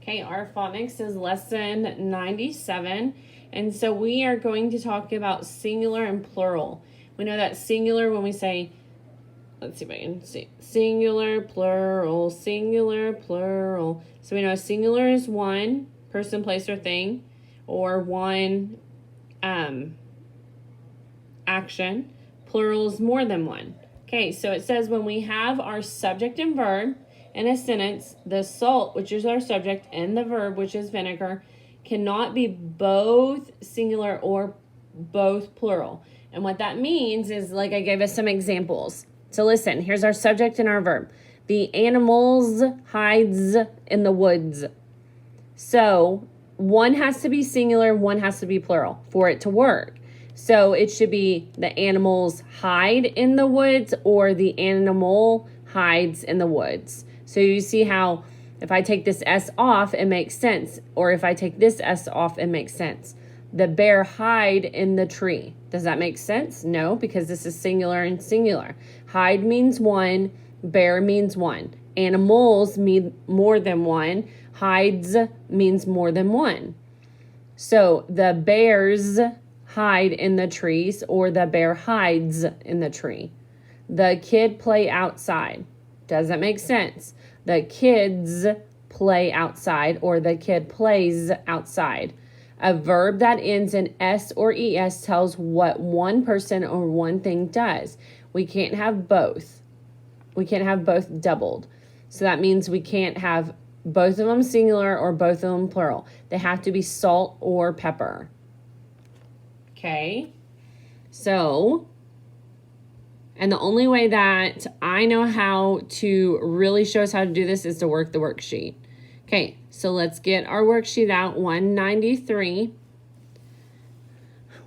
Okay, our phonics is lesson 97. And so we are going to talk about singular and plural. We know that singular when we say, let's see if I can see, singular, plural, singular, plural. So we know singular is one person, place, or thing, or one action. Plural is more than one. Okay, so it says when we have our subject and verb in a sentence, the salt, which is our subject, and the verb, which is vinegar, cannot be both singular or both plural. And what that means is, like I gave us some examples. So listen, here's our subject and our verb. The animals hides in the woods. So one has to be singular, one has to be plural for it to work. So it should be the animals hide in the woods or the animal hides in the woods. So you see how if I take this S off, it makes sense. Or if I take this S off, it makes sense. The bear hide in the tree. Does that make sense? No, because this is singular and singular. Hide means one, bear means one. Animals mean more than one. Hides means more than one. So the bears hide in the trees, or the bear hides in the tree. The kid play outside. Does that make sense? The kids play outside, or the kid plays outside. A verb that ends in S or ES tells what one person or one thing does. We can't have both. We can't have both doubled. So that means we can't have both of them singular or both of them plural. They have to be salt or pepper. Okay, so, and the only way that I know how to really show us how to do this is to work the worksheet. Okay, so let's get our worksheet out, 193.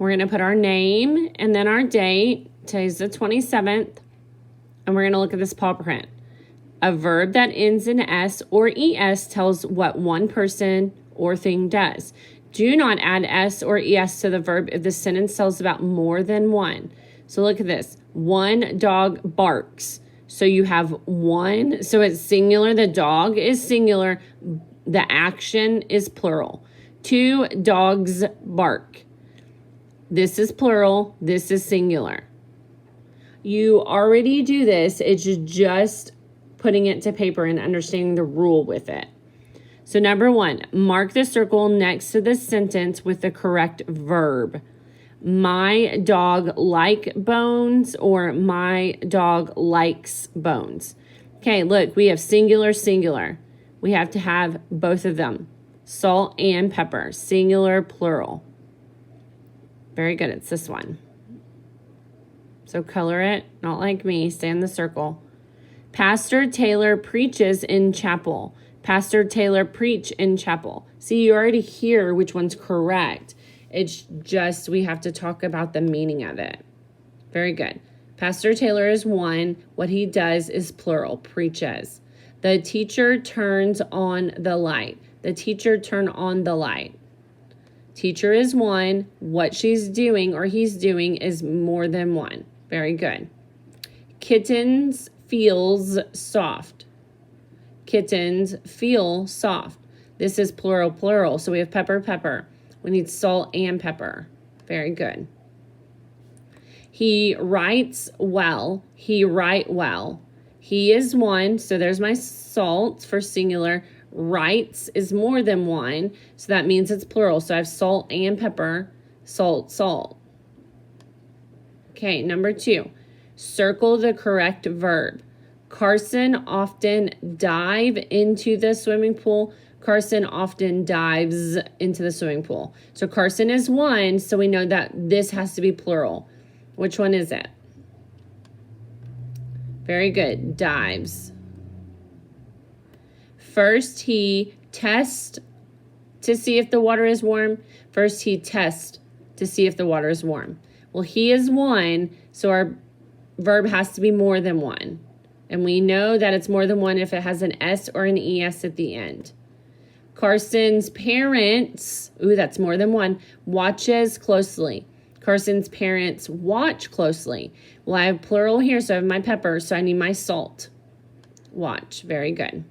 We're going to put our name and then our date. Today's the 27th, and we're going to look at this paw print. A verb that ends in S or ES tells what one person or thing does. Do not add S or ES to the verb if the sentence tells about more than one. So look at this. One dog barks. So you have one. So it's singular. The dog is singular. The action is plural. Two dogs bark. This is plural. This is singular. You already do this. It's just putting it to paper and understanding the rule with it. So number one, mark the circle next to the sentence with the correct verb. My dog like bones, or my dog likes bones. Okay, look, we have singular, singular. We have to have both of them. Salt and pepper, singular, plural. Very good, it's this one. So color it, not like me, stay in the circle. Pastor Taylor preaches in chapel. Pastor Taylor preach in chapel. See, you already hear which one's correct. It's just we have to talk about the meaning of it. Very good. Pastor Taylor is one. What he does is plural, preaches. The teacher turns on the light. The teacher turn on the light. Teacher is one. What she's doing or he's doing is more than one. Very good. Kittens feels soft. Kittens feel soft. This is plural, plural. So we have pepper, pepper. We need salt and pepper. Very good. He writes well. He write well. He is one. So there's my salt for singular. Writes is more than one. So that means it's plural. So I have salt and pepper. Salt, salt. Okay, number two. Circle the correct verb. Carson often dive into the swimming pool. Carson often dives into the swimming pool. So Carson is one, so we know that this has to be plural. Which one is it? Very good, dives. First, he tests to see if the water is warm. First, he tests to see if the water is warm. Well, he is one, so our verb has to be more than one. And we know that it's more than one if it has an S or an ES at the end. Carson's parents, ooh, that's more than one, watches closely. Carson's parents watch closely. Well, I have plural here, so I have my pepper, so I need my salt. Watch, very good.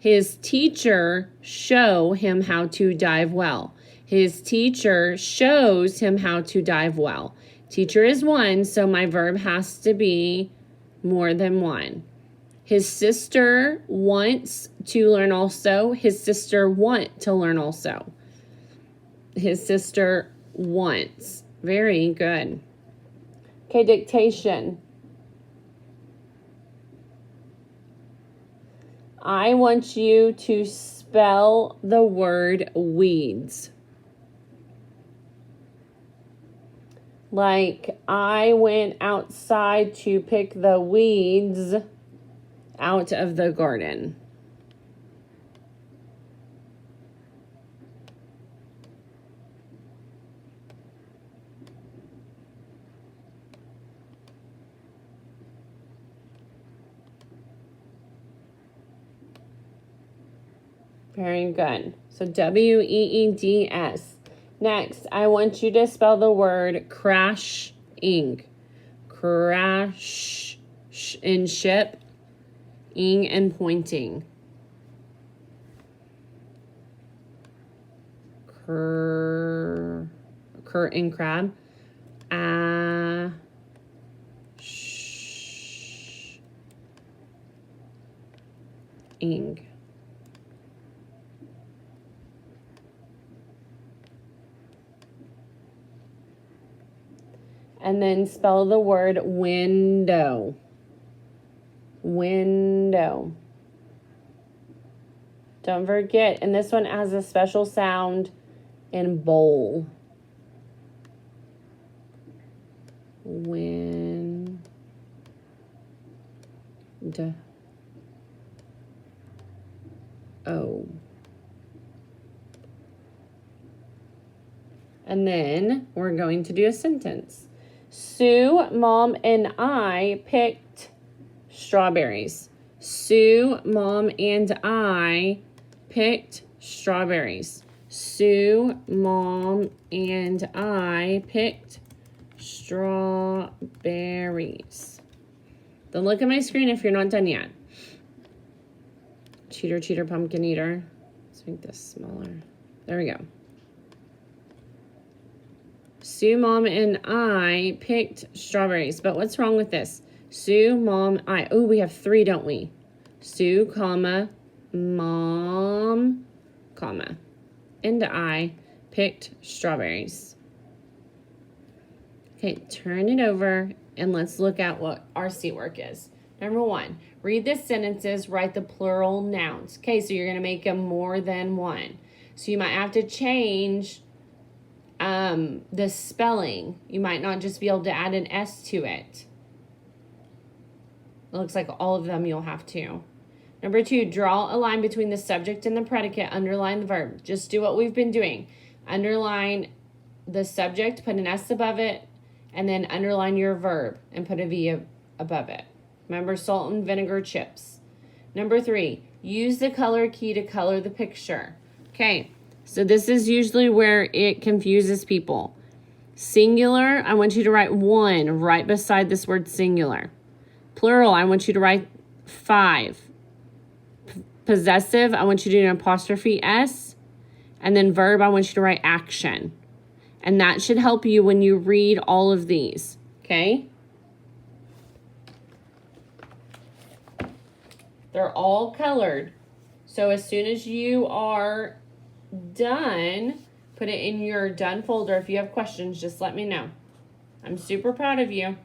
His teacher show him how to dive well. His teacher shows him how to dive well. Teacher is one, so my verb has to be more than one. His sister wants to learn also. His sister want to learn also. His sister wants. Very good. Okay, dictation. I want you to spell the word weeds. Like, I went outside to pick the weeds out of the garden. Very good. So W-E-E-D-S. Next, I want you to spell the word crashing. Crash in ship, ing and pointing. Cur in crab. Ing. And then spell the word window. Window. Don't forget, and this one has a special sound in bowl. Window. And then we're going to do a sentence. Sue, Mom, and I picked strawberries. Sue, Mom, and I picked strawberries. Sue, Mom, and I picked strawberries. Then look at my screen if you're not done yet. Cheater, cheater, pumpkin eater. Let's make this smaller. There we go. Sue, Mom, and I picked strawberries. But what's wrong with this? Sue, Mom, I. Oh, we have three, don't we? Sue, comma, Mom, comma, and I picked strawberries. Okay, turn it over and let's look at what our seat work is. Number one, read the sentences, write the plural nouns. Okay, so you're going to make them more than one. So you might have to change the spelling. You might not just be able to add an S to it. It looks like all of them you'll have to. Number two, draw a line between the subject and the predicate. Underline the verb. Just do what we've been doing. Underline the subject, put an S above it, and then underline your verb and put a V above it. Remember, salt and vinegar chips. Number three, use the color key to color the picture. Okay, so this is usually where it confuses people. Singular, I want you to write 1 right beside this word singular. Plural, I want you to write 5. Possessive, I want you to do an apostrophe S. And then verb, I want you to write action. And that should help you when you read all of these, okay? They're all colored. So as soon as you are done, put it in your done folder. If you have questions, just let me know. I'm super proud of you.